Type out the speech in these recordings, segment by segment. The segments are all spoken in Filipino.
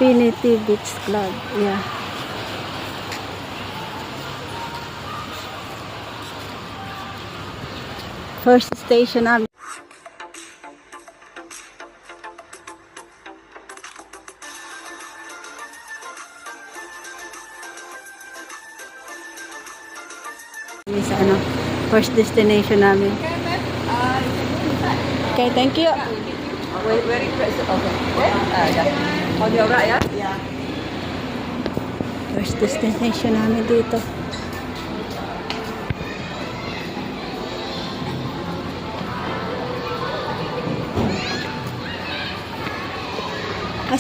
Infinity Beach Club. Yeah. First station namin. Sa ano, first destination namin. Okay, thank you. Very impressive. Okay. Yeah. On your right, yeah? Yeah. First destination namin dito.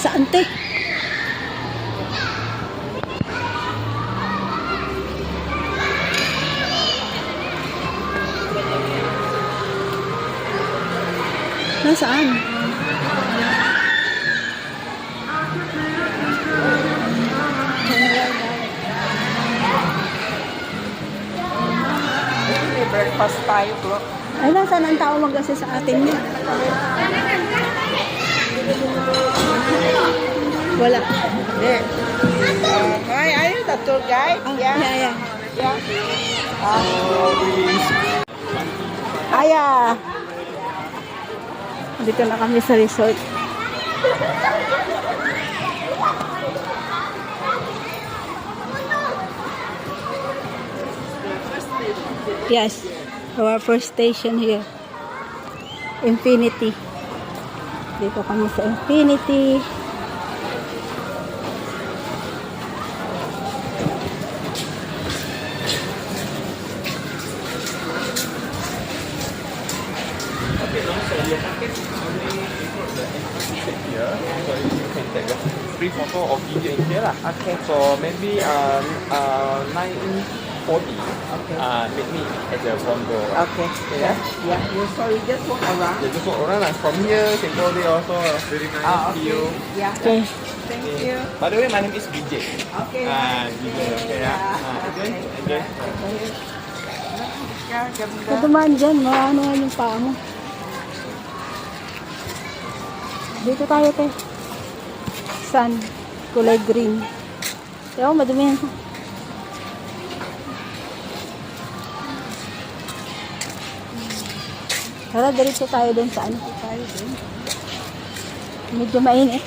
Saan te? Nasaan? May breakfast tayo, bro. Ay, nasaan ang tao mag-assist sa atin niya? Wala. Yeah. Hi, are you the tour guide? Yeah. Yeah. Aya. Dito na kami sa resort. Yes, our first station here. Infinity. Dito kami sa Infinity. Free photo or video in here lah. Okay. So maybe 9:40. Okay. Meet me at the front door. Okay. Yeah. Yeah. You sorry, just walk around. Yeah, just walk around lah. From here you can go there also. Very nice view. Yeah. Okay. Thank you. By the way, my name is Vijay. Okay. DJ. Okay ya. Enjoy. Kung dumaan dyan, maano yan yung paa mo. Dito tayo te. Sun. Kulay green. Ewan, madumi yan. Tara, diretso tayo dun sa ano. Medyo mainit.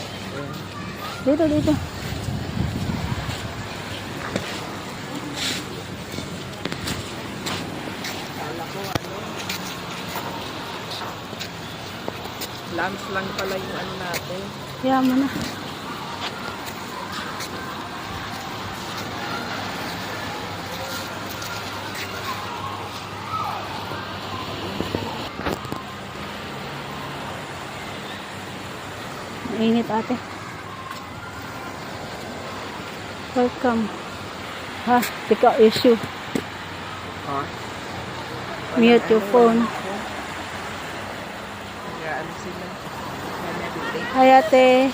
Dito, dito. Lunch lang pala yung ano natin. Kaya mo na. Mainit ate. Welcome. Ha, pick up issue. Huh? Mute your phone. Yeah, ano sila? Hi ate.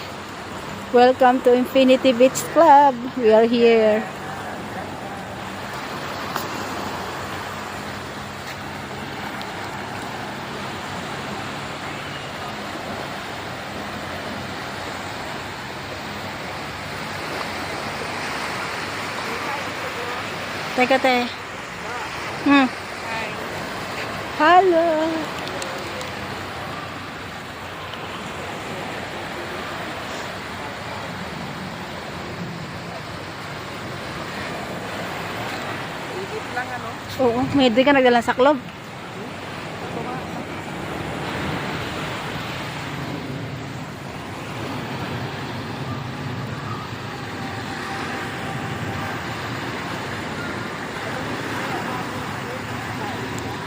Welcome to Infinity Beach Club. We are here. Teka te. Hello. Edit lang ano? Oo, may di ka nagdala sa club.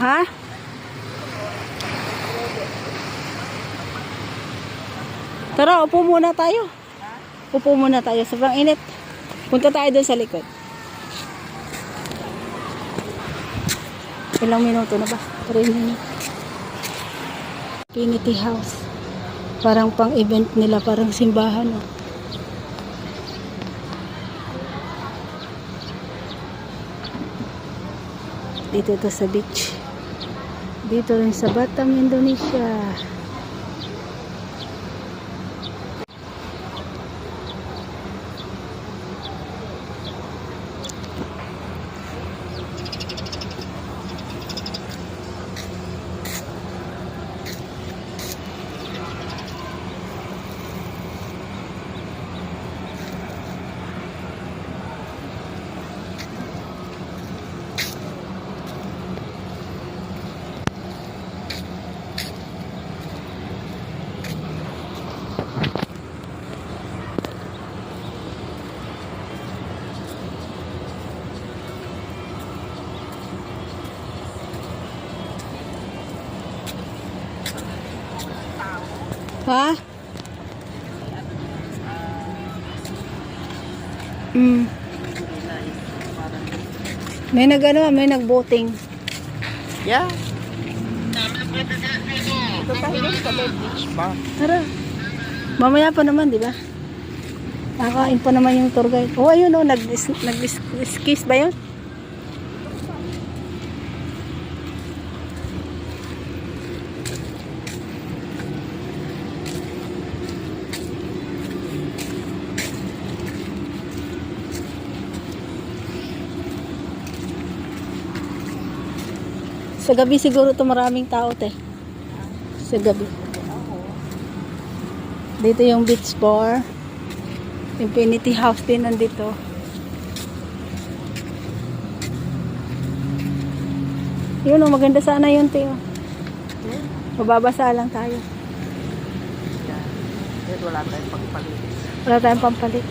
Ha? Tara, upo muna tayo. Upo muna tayo. Sobrang init. Punta tayo doon sa likod. Ilang minuto na ba? 3 minutes. Infinity House. Parang pang-event nila. Parang simbahan. Oh. Dito to sa beach. Dito rin sa Batam, Indonesia. Ha? Mm. May may nag-boating. Yeah. Ito tayo doon sa may beach ba? Tara. Mamaya pa naman, di ba? Nakakain pa naman yung tour guide. Oh, ayun oh, nag-kiss ba yun? Sa gabi siguro to maraming tao, te. Sa gabi. Dito yung beach bar. Infinity House din nandito. Yun, oh, maganda sana yun, te. Oh. Mababasa lang tayo. Yan. Wala tayong pagpalit. Wala tayong pampalit.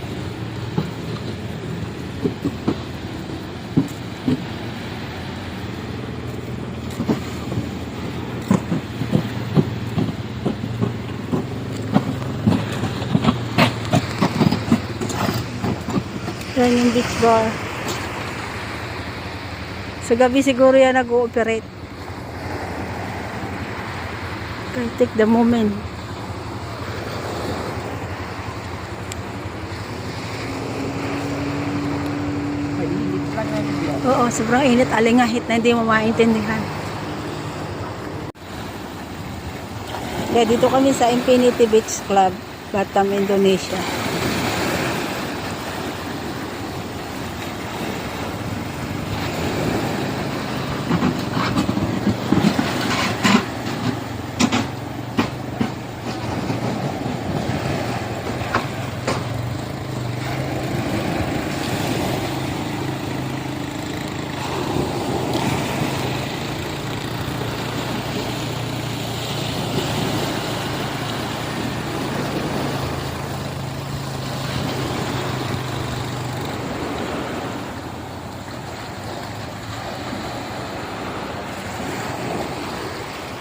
Yan yung beach bar. Sa gabi siguro yan nag-ooperate. Okay, take the moment. Mainit lang yan. Oo, sobrang init. Alingahit na hindi mo maintindihan. Kaya dito kami sa Infinity Beach Club, Batam, Indonesia.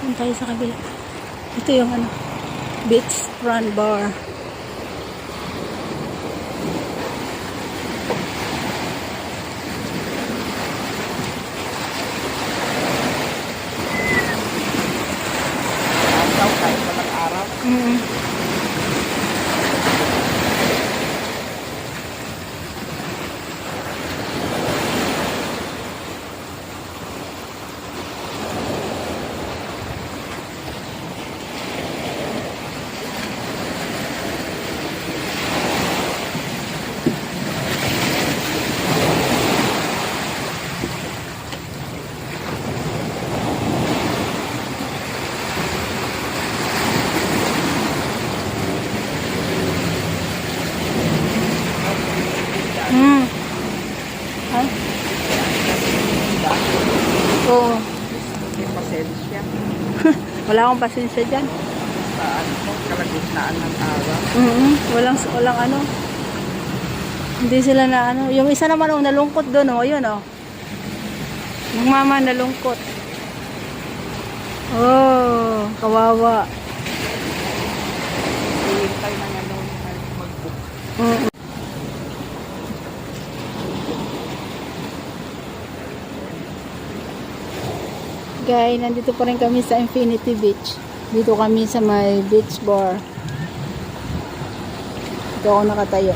Doon tayo sa kabila. Ito yung beach front bar. Araw kahit walang araw. Ay? Oo. May pasensya. Wala akong pasensya dyan. Sa ano po, kalagitnaan ng araw. Walang ano. Hindi sila na ano. Yung isa naman nalungkot doon oh. Yun oh. Yung mama nalungkot. Oh, kawawa. Hihintay na nga nung mag-book. Guys, nandito pa rin kami sa Infinity Beach. Dito kami sa may beach bar. Dito ako nakatayo.